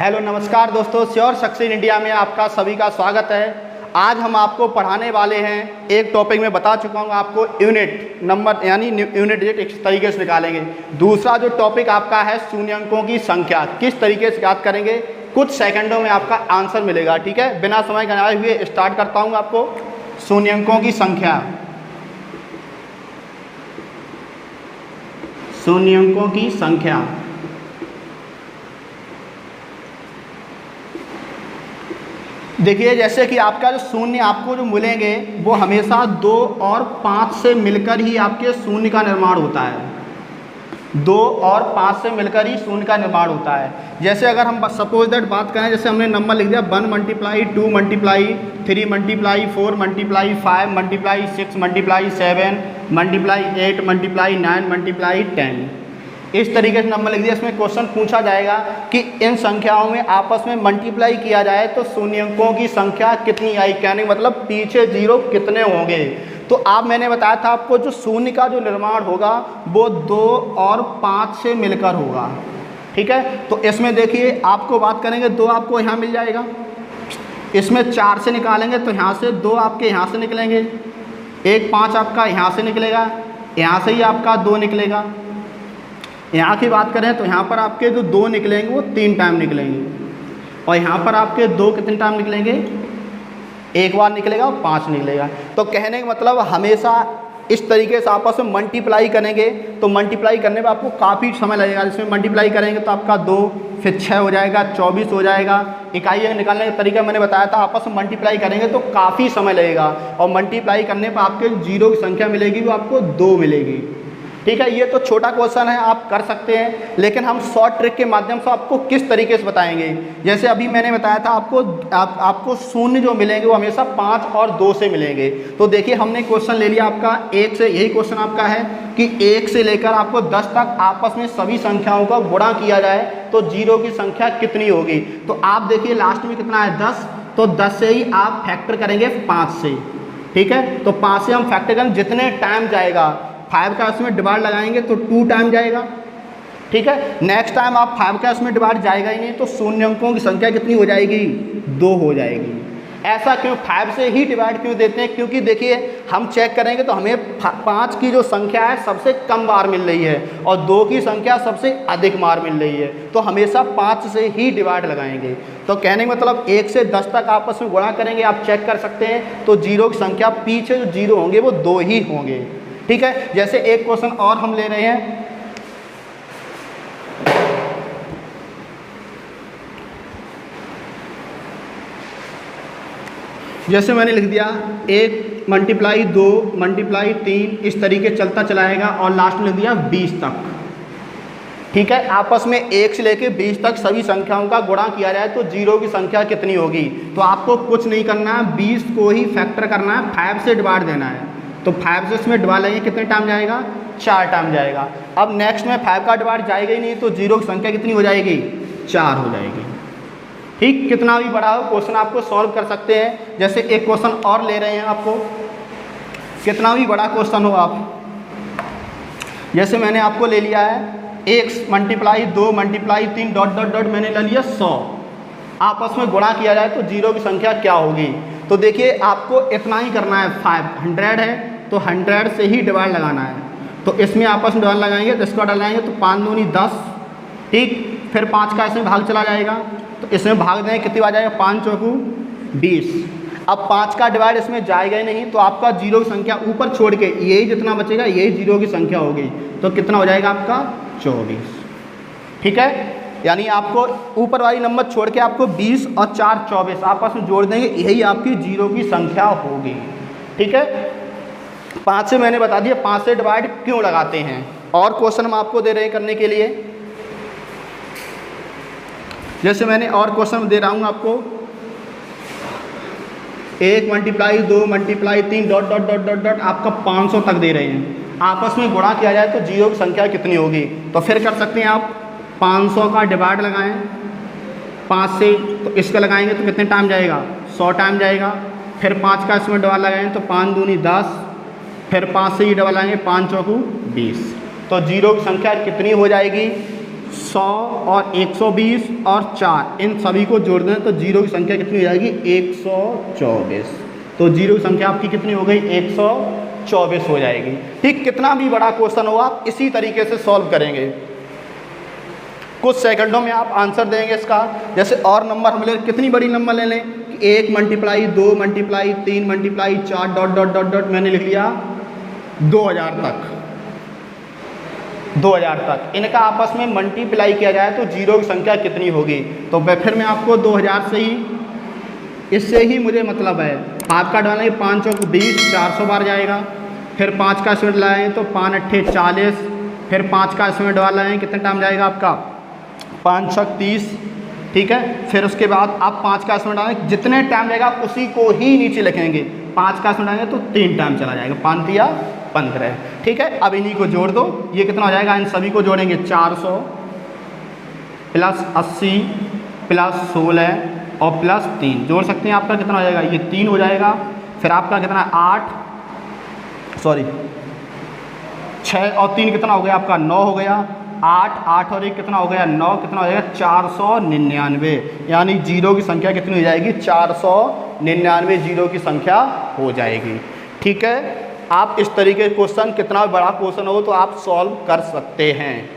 Hello नमस्कार दोस्तों, sure success India में आपका सभी का स्वागत है। आज हम आपको पढ़ाने वाले हैं एक टॉपिक में बता चुका हूँ आपको यूनिट नंबर यानी यूनिट डिजिट इस तरीके से निकालेंगे। दूसरा जो टॉपिक आपका है शून्य अंकों की संख्या, किस तरीके से याद करेंगे, कुछ सेकंडों में आपका आंसर मिलेगा। ठीक है, बिना समय गंवाए हुए स्टार्ट करता हूँ आपको। शून्य अंकों की संख्या, शून्य अंकों की संख्या। देखिए जैसे कि आपका जो शून्य आपको जो मिलेंगे वो हमेशा 2 और 5 से मिलकर ही आपके शून्य का निर्माण होता है। 2 और 5 से मिलकर ही शून्य का निर्माण होता है। जैसे अगर हम सपोज दैट बात करें, जैसे हमने नंबर लिख दिया 1 multiply 2 multiply 3 multiply 4 multiply 5 multiply 6 multiply 7 multiply 8 multiply 9 multiply 10, इस तरीके से नंबर लिख दिया। इसमें क्वेश्चन पूछा जाएगा कि इन संख्याओं में आपस में मल्टीप्लाई किया जाए तो शून्य अंकों की संख्या कितनी आई, कहने का मतलब पीछे जीरो कितने होंगे। तो आप मैंने बताया था आपको जो शून्य का जो निर्माण होगा वो 2 और 5 से मिलकर होगा। ठीक है, तो इसमें देखिए आपको बात करेंगे 2 आपको यहाँ मिल जाएगा, इसमें 4 से निकालेंगे तो यहाँ से 2 आपके यहाँ से निकलेंगे, एक 5 आपका यहाँ से निकलेगा, यहाँ से ही आपका 2 निकलेगा। यहाँ की बात करें तो यहाँ पर आपके जो 2 निकलेंगे वो 3 टाइम निकलेंगे, और यहाँ पर आपके 2 कितने टाइम निकलेंगे, एक बार निकलेगा और 5 निकलेगा। तो कहने का मतलब हमेशा इस तरीके से आपस में मल्टीप्लाई करेंगे तो मल्टीप्लाई करने में आपको काफ़ी समय लगेगा। जिसमें मल्टीप्लाई करेंगे तो आपका 2 फिर 6 हो जाएगा, 24 हो जाएगा। इकाई निकालने का तरीका मैंने बताया था, आपस में मल्टीप्लाई करेंगे तो काफ़ी समय लगेगा, और मल्टीप्लाई करने पर आपके जीरो की संख्या मिलेगी वो आपको 2 मिलेगी। ठीक है, ये तो छोटा क्वेश्चन है, आप कर सकते हैं, लेकिन हम शॉर्ट ट्रिक के माध्यम से आपको किस तरीके से बताएंगे। जैसे अभी मैंने बताया था आपको शून्य जो मिलेंगे वो हमेशा 5 और 2 से मिलेंगे। तो देखिए हमने क्वेश्चन ले लिया आपका 1 से, यही क्वेश्चन आपका है कि 1 से लेकर आपको 10 तक आपस में सभी संख्याओं का गुणा किया जाए तो जीरो की संख्या कितनी होगी। तो आप देखिए लास्ट में कितना है 10, तो 10 से ही आप फैक्टर करेंगे 5 से। ठीक है, तो 5 से हम फैक्टर करें, जितने टाइम जाएगा 5 का उसमें डिवाइड लगाएंगे तो 2 टाइम जाएगा। ठीक है, नेक्स्ट टाइम आप 5 का उसमें डिवाइड जाएगा ही नहीं, तो शून्य अंकों की संख्या कितनी हो जाएगी, 2 हो जाएगी। ऐसा क्यों, 5 से ही डिवाइड क्यों देते हैं, क्योंकि देखिए हम चेक करेंगे तो हमें 5 की जो संख्या है सबसे कम बार मिल रही है और 2 की संख्या सबसे अधिक बार मिल रही है, तो हमेशा 5 से ही डिवाइड लगाएंगे। तो कहने का मतलब 1 से 10 तक आपस में गुणा करेंगे, आप चेक कर सकते हैं, तो जीरो की संख्या पीछे जो जीरो होंगे वो 2 ही होंगे। ठीक है, जैसे एक क्वेश्चन और हम ले रहे हैं, जैसे मैंने लिख दिया 1 मल्टीप्लाई 2 मल्टीप्लाई 3, इस तरीके चलता चलाएगा और लास्ट में लिख दिया 20 तक। ठीक है, आपस में 1 से लेकर 20 तक सभी संख्याओं का गुणा किया जाए तो जीरो की संख्या कितनी होगी। तो आपको कुछ नहीं करना है, 20 को ही फैक्टर करना है, 5 से डिवाइड देना है। तो 5 से इसमें डिवाइड लेंगे कितने टाइम जाएगा, 4 टाइम जाएगा। अब नेक्स्ट में 5 का डिवाइड जाएगा ही नहीं, तो जीरो की संख्या कितनी हो जाएगी, 4 हो जाएगी। ठीक, कितना भी बड़ा हो क्वेश्चन आपको सॉल्व कर सकते हैं। जैसे एक क्वेश्चन और ले रहे हैं आपको, कितना भी बड़ा क्वेश्चन हो आप, जैसे मैंने आपको ले लिया है 1 multiply 2 multiply 3 dot dot dot मैंने ले लिया 100, आपस में गुणा किया जाए तो जीरो की संख्या क्या होगी। तो देखिए आपको इतना ही करना है, 500 है तो 100 से ही डिवाइड लगाना है। तो इसमें आपस में डिवाइड लगाएंगे तो इसका डालेंगे तो 5 दूनी 10। ठीक, फिर 5 का इसमें भाग चला जाएगा तो इसमें भाग देंगे, कितनी बार जाएगा, 5 चौकू 20। अब 5 का डिवाइड इसमें जाएगा ही नहीं, तो आपका जीरो की संख्या ऊपर छोड़ के यही जितना बचेगा यही जीरो की संख्या होगी, तो कितना हो जाएगा आपका 24। ठीक है, यानी आपको ऊपर वाली नंबर छोड़ के आपको 20 और 4 24 आपस में जोड़ देंगे, यही आपकी जीरो की संख्या होगी। ठीक है, 5 से मैंने बता दिया 5 से डिवाइड क्यों लगाते हैं। और क्वेश्चन हम आपको दे रहे हैं करने के लिए, जैसे मैंने और क्वेश्चन दे रहा हूँ आपको 1 multiply 2 multiply 3 dot dot dot dot dot आपका 500 तक दे रहे हैं, आपस में गुणा किया जाए तो जीरो की संख्या कितनी होगी। तो फिर कर सकते हैं आप 500 का डिवाइड लगाएं 5 से, तो इसका लगाएंगे तो कितने टाइम जाएगा, 100 टाइम जाएगा। फिर 5 का इसमें डिवाइड लगाएं तो 5 दूनी 10, फिर 5 से ही डबल आएंगे 5 चौकू 20, तो जीरो की संख्या कितनी हो जाएगी, 100 और 120 और 4 इन सभी को जोड़ दें तो जीरो की संख्या कितनी हो जाएगी 124। तो जीरो की संख्या आपकी कितनी हो गई 124 हो जाएगी। ठीक, कितना भी बड़ा क्वेश्चन हो आप इसी तरीके से सॉल्व करेंगे, कुछ सेकंडों में आप आंसर देंगे इसका। जैसे और नंबर हम ले, कितनी बड़ी नंबर ले लें, 1 multiply 2 multiply 3 multiply 4 dot dot dot dot मैंने लिख लिया 2000 तक, 2000 तक इनका आपस में मल्टीप्लाई किया जाए तो जीरो की संख्या कितनी होगी। तो फिर मैं आपको 2000 से ही, इससे ही मुझे मतलब है। आपका डालेंगे 5 चौक 20, 400 बार जाएगा। फिर 5 का स्टूडेंट लाएँ तो 5 अट्ठे 40, फिर 5 का स्टूडेंट वाला कितना टाइम जाएगा आपका 5 छक 30। ठीक है, फिर उसके बाद आप 5 का स्टूडेंट डालें, जितने टाइम जाएगा उसी को ही नीचे लिखेंगे। 5 का स्टूडेंट आएंगे तो 3 टाइम चला जाएगा, 5 या 15। ठीक है, अब इन्हीं को जोड़ दो, ये कितना हो जाएगा, इन सभी को जोड़ेंगे 400 प्लस 80 प्लस 16 और प्लस 3 जोड़ सकते हैं। आपका कितना हो जाएगा, ये 3 हो जाएगा। फिर आपका कितना 6 और 3 कितना हो गया आपका 9 हो गया। 8 और 1 कितना हो गया 9, कितना हो जाएगा 499। यानी जीरो की संख्या कितनी हो जाएगी 499 जीरो की संख्या हो जाएगी। ठीक है, आप इस तरीके के क्वेश्चन, कितना बड़ा क्वेश्चन हो तो आप सॉल्व कर सकते हैं।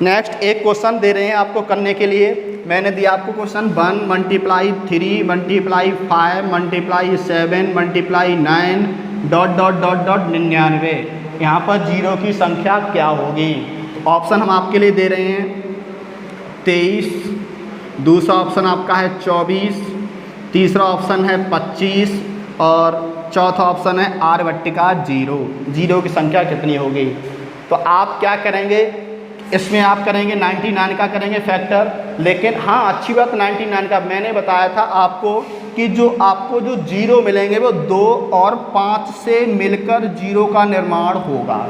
नेक्स्ट एक क्वेश्चन दे रहे हैं आपको करने के लिए। मैंने दिया आपको question 1 multiply 3 multiply 5 multiply 7 multiply 9 dot dot dot dot 99। यहाँ पर जीरो की संख्या क्या होगी। ऑप्शन हम आपके लिए दे रहे हैं 23, दूसरा ऑप्शन आपका है 24, तीसरा ऑप्शन है 25 और चौथा ऑप्शन है आर्यभट्टिका 0। जीरो की संख्या कितनी होगी। तो आप क्या करेंगे, इसमें आप करेंगे 99 का करेंगे फैक्टर। लेकिन हाँ, अच्छी बात 99 का मैंने बताया था आपको कि जो आपको जो जीरो मिलेंगे वो 2 और 5 से मिलकर जीरो का निर्माण होगा,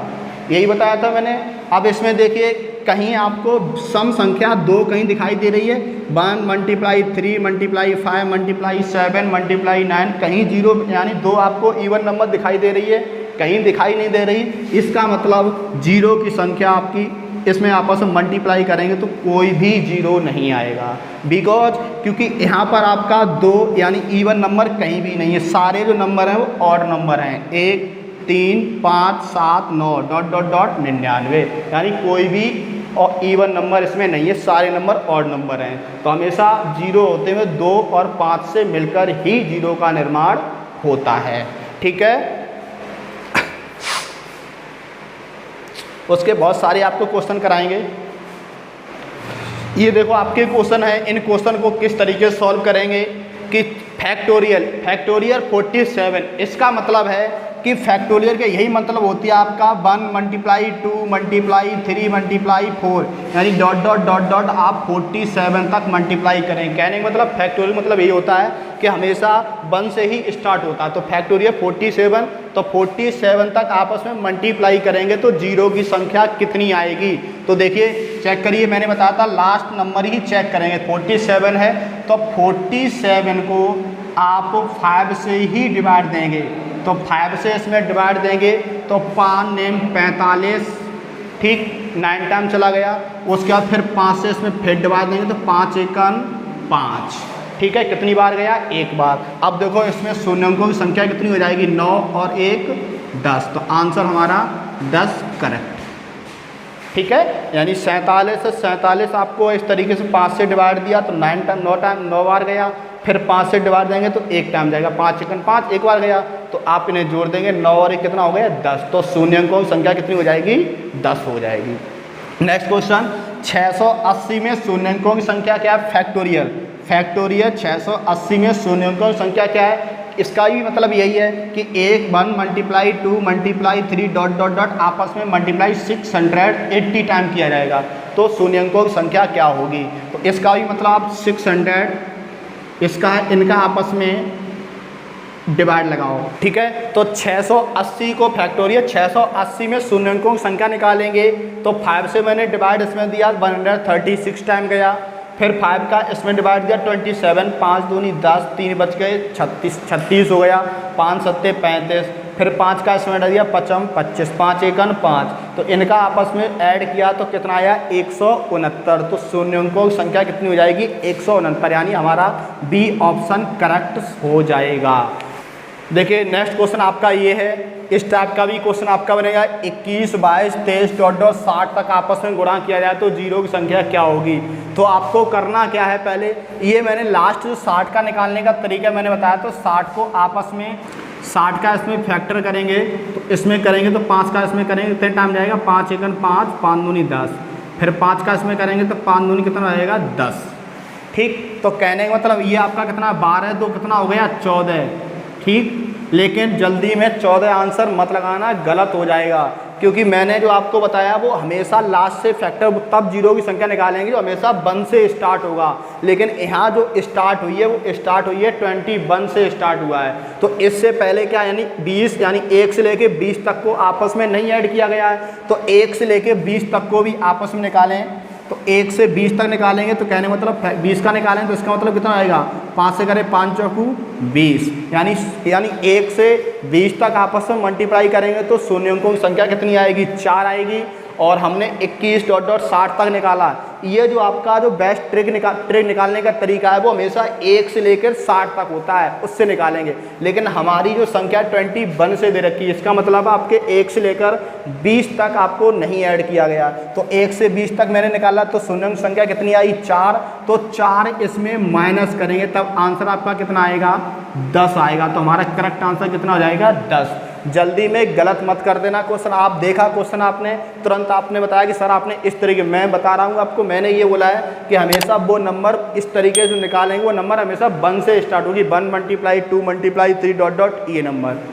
यही बताया था मैंने। अब इसमें देखिए कहीं आपको सम संख्या 2 कहीं दिखाई दे रही है, 1 मल्टीप्लाई 3 मल्टीप्लाई 5 मल्टीप्लाई 7 मल्टीप्लाई 9, कहीं जीरो यानी 2 आपको इवन नंबर दिखाई दे रही है, कहीं दिखाई नहीं दे रही। इसका मतलब जीरो की संख्या आपकी इसमें आपस में मल्टीप्लाई करेंगे तो कोई भी जीरो नहीं आएगा। बिकॉज क्योंकि यहाँ पर आपका 2 यानी इवन नंबर कहीं भी नहीं है, सारे जो नंबर हैं वो ऑड नंबर हैं, 1 3 5 7 9 डॉट डॉट डॉट 99। यानी कोई भी और इवन नंबर इसमें नहीं है, सारे नंबर ऑड नंबर हैं। तो हमेशा जीरो होते हुए 2 और 5 से मिलकर ही जीरो का निर्माण होता है। ठीक है, उसके बहुत सारे आपको क्वेश्चन कराएंगे। ये देखो आपके क्वेश्चन है, इन क्वेश्चन को किस तरीके से सॉल्व करेंगे कि फैक्टोरियल 47, इसका मतलब है कि फैक्टोरियल के यही मतलब होती है आपका 1 मल्टीप्लाई 2 मल्टीप्लाई 3 मल्टीप्लाई 4 यानी डॉट डॉट डॉट डॉट आप 47 तक मल्टीप्लाई करें। कहने का मतलब फैक्टोरियल मतलब यही होता है कि हमेशा 1 से ही स्टार्ट होता है। तो फैक्टोरियल 47, तो 47 तक आपस में मल्टीप्लाई करेंगे तो जीरो की संख्या कितनी आएगी। तो देखिए चेक करिए, मैंने बताया था लास्ट नंबर ही चेक करेंगे। 47 है तो 47 को आप 5 से ही डिवाइड देंगे, तो 5 से इसमें डिवाइड देंगे तो 5 नेम 45, ठीक 9 टाइम चला गया। उसके बाद फिर 5 से इसमें फिर डिवाइड देंगे तो 5 एकन 5, ठीक है कितनी बार गया 1 बार। अब देखो इसमें शून्य अंकों की संख्या कितनी हो जाएगी 9 और 1 10, तो आंसर हमारा 10 करेक्ट। ठीक है, यानी 47 से 47 आपको इस तरीके से 5 से डिवाइड दिया तो 9 बार गया। फिर 5 से डिवाइड देंगे तो 1 टाइम जाएगा, 5 एकन 5 1 बार गया। तो आप इन्हें जोड़ देंगे 9 और 1 कितना हो गया 10, तो शून्य अंकों की संख्या कितनी हो जाएगी 10 हो जाएगी। नेक्स्ट क्वेश्चन 680 में शून्य अंकों की संख्या क्या है फैक्टोरियल। 680 में शून्य अंकों की संख्या क्या है, इसका भी मतलब यही है कि 1 multiply 2 multiply 3 dot dot dot आपस में मल्टीप्लाई 680 टाइम किया जाएगा तो शून्य अंकों की संख्या क्या होगी। तो इसका भी मतलब आप 600 इसका इनका आपस में डिवाइड लगाओ। ठीक है, तो 680 को फैक्टोरियल 680 में शून्य अंकों की संख्या निकालेंगे तो 5 से मैंने डिवाइड इसमें दिया 136 टाइम गया। फिर 5 का इसमें डिवाइड दिया 27, 5 दूनी 10, 3 बच गए 36 हो गया, 5 सत्ते 35। फिर 5 का इसमें दिया 55, 5 एकन 5, तो इनका आपस में ऐड किया तो कितना आया 169। तो शून्यों की संख्या कितनी हो जाएगी 169, यानी हमारा बी ऑप्शन करेक्ट हो जाएगा। देखिए नेक्स्ट क्वेश्चन आपका ये है, इस टाइप का भी क्वेश्चन आपका बनेगा 21, 22, 23 डॉट 60 तक आपस में गुणा किया जाए तो जीरो की संख्या क्या होगी। तो आपको करना क्या है, पहले ये मैंने लास्ट जो 60 का निकालने का तरीका मैंने बताया, तो 60 को आपस में 60 का इसमें फैक्टर करेंगे तो इसमें करेंगे तो 5 का इसमें करेंगे कितने टाइम जाएगा 5 एकन 5, 5 दूनी 10, फिर 5 का इसमें करेंगे तो 5 दूनी कितना रहेगा 10। ठीक, तो कहने का मतलब ये आपका कितना 12 2 कितना हो गया 14। ठीक, लेकिन जल्दी में 14 आंसर मत लगाना, गलत हो जाएगा, क्योंकि मैंने जो आपको बताया वो हमेशा लास्ट से फैक्टर तब जीरो की संख्या निकालेंगे जो हमेशा 1 से स्टार्ट होगा, लेकिन यहाँ जो स्टार्ट हुई है वो स्टार्ट हुई है 21 से स्टार्ट हुआ है। तो इससे पहले क्या यानी 20 यानी 1 से लेके 20 तक को आपस में नहीं ऐड किया गया है, तो 1 से लेके 20 तक को भी आपस में निकालें। तो 1 से 20 तक निकालेंगे तो कहने मतलब 20 का निकालें तो इसका मतलब कितना आएगा 5 से करें 5 चौकू 20, यानी 1 से 20 तक आपस में मल्टीप्लाई करेंगे तो शून्यों की संख्या कितनी आएगी 4 आएगी। और हमने 21 डॉट 60 तक निकाला। ये जो आपका जो बेस्ट ट्रिक निकालने का तरीका है वो हमेशा 1 से लेकर 60 तक होता है, उससे निकालेंगे। लेकिन हमारी जो संख्या 21 से दे रखी है, इसका मतलब आपके 1 से लेकर 20 तक आपको नहीं ऐड किया गया। तो 1 से 20 तक मैंने निकाला तो शून्य संख्या कितनी आई 4, तो 4 इसमें माइनस करेंगे तब आंसर आपका कितना आएगा 10 आएगा। तो हमारा करेक्ट आंसर कितना हो जाएगा 10। जल्दी में गलत मत कर देना क्वेश्चन। आप देखा क्वेश्चन आपने तुरंत आपने बताया कि सर आपने इस तरीके, मैं बता रहा हूँ आपको, मैंने ये बोला है कि हमेशा वो नंबर इस तरीके से निकालेंगे, वो नंबर हमेशा 1 से स्टार्ट होगी, 1 × 2 × 3 डॉट डॉट ये नंबर।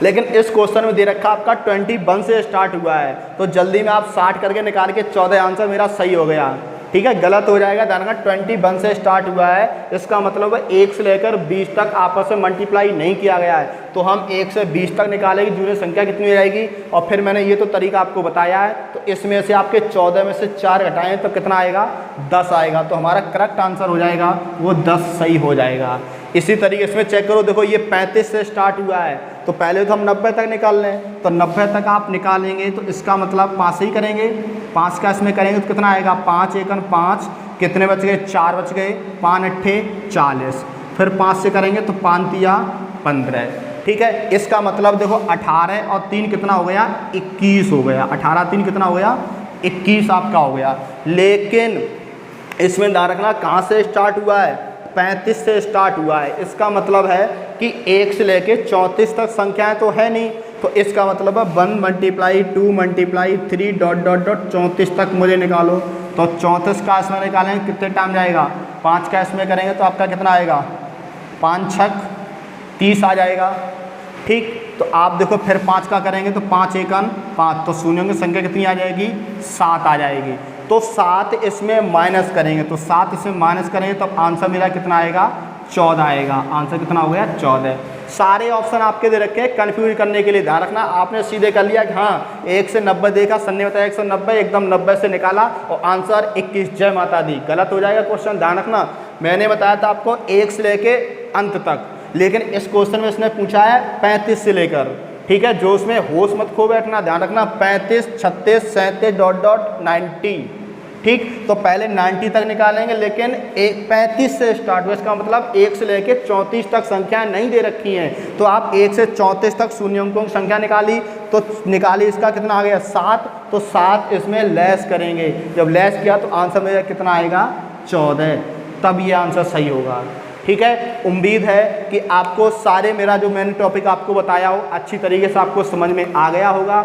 लेकिन इस क्वेश्चन में दे रखा आपका 21 से स्टार्ट हुआ है, तो जल्दी में आप 60 करके निकाल के 14 आंसर मेरा सही हो गया। ठीक है, गलत हो जाएगा, ध्यान रखना 21 से स्टार्ट हुआ है, इसका मतलब है 1 से लेकर 20 तक आपस में मल्टीप्लाई नहीं किया गया है। तो हम 1 से 20 तक निकालेंगे, जूनियर संख्या कितनी हो जाएगी। और फिर मैंने ये तो तरीका आपको बताया है, तो इसमें से आपके 14 में से 4 घटाएं तो कितना आएगा 10 आएगा। तो हमारा करेक्ट आंसर हो जाएगा वो 10 सही हो जाएगा। इसी तरीके इसमें चेक करो, देखो ये 35 से स्टार्ट हुआ है, तो पहले तो हम 90 तक निकाल लें, तो 90 तक आप निकालेंगे तो इसका मतलब 5 ही करेंगे, 5 का इसमें करेंगे तो कितना आएगा 5 एकन 5, कितने बच गए 4 बच गए, 5 अट्ठे 40, फिर 5 से करेंगे तो 5 तिया 15। ठीक है, इसका मतलब देखो 18 और 3 कितना हो गया 21 हो गया, 18 3 कितना हो गया 21 आपका हो गया। लेकिन इसमें ध्यान रखना कहाँ से स्टार्ट हुआ है 35 से स्टार्ट हुआ है, इसका मतलब है कि 1 से लेके 34 तक संख्याएं तो है नहीं, तो इसका मतलब है 1 × 2 × 3 डॉट डॉट डॉट 34 तक मुझे निकालो। तो 34 का इसमें निकालेंगे कितने टाइम जाएगा, 5 का इसमें करेंगे तो आपका कितना आएगा 5 छक 30 आ जाएगा। ठीक, तो आप देखो फिर 5 का करेंगे तो 5 एकन 5, तो शून्यों की संख्या कितनी आ जाएगी 7 आ जाएगी। तो 7 इसमें माइनस करेंगे, तो 7 इसमें माइनस करेंगे तो आंसर मेरा कितना आएगा 14 आएगा। आंसर कितना हो गया 14। सारे ऑप्शन आपके दे रखे हैं कन्फ्यूज करने के लिए, ध्यान रखना आपने सीधे कर लिया कि हाँ 1 से 90 देखा, सर ने बताया 190, एकदम 90 से निकाला और आंसर 21, जय माता दी, गलत हो जाएगा क्वेश्चन। ध्यान रखना मैंने बताया था आपको 1 से लेके अंत तक, लेकिन इस क्वेश्चन में इसने पूछा है 35 से लेकर। ठीक है, जो उसमें होश मत खो बैठना, ध्यान रखना 35, 36, 37 डॉट डॉट 90। ठीक, तो पहले 90 तक निकालेंगे, लेकिन 35 से स्टार्ट हुआ, इसका मतलब 1 से लेके 34 तक संख्याएं नहीं दे रखी हैं। तो आप 1 से 34 तक शून्यों की संख्या निकाली, तो निकाली इसका कितना आ गया 7, तो 7 इसमें लेस करेंगे, जब लेस किया तो आंसर मेरा कितना आएगा 14, तब ये आंसर सही होगा। ठीक है, उम्मीद है कि आपको सारे मेरा जो मैंने टॉपिक आपको बताया हो अच्छी तरीके से आपको समझ में आ गया होगा।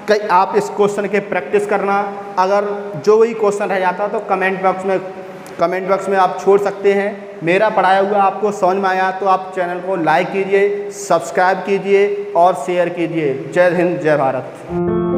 कई आप इस क्वेश्चन के प्रैक्टिस करना, अगर जो भी क्वेश्चन रह जाता तो कमेंट बॉक्स में आप छोड़ सकते हैं। मेरा पढ़ाया हुआ आपको समझ में आया तो आप चैनल को लाइक कीजिए, सब्सक्राइब कीजिए और शेयर कीजिए। जय हिंद, जय भारत।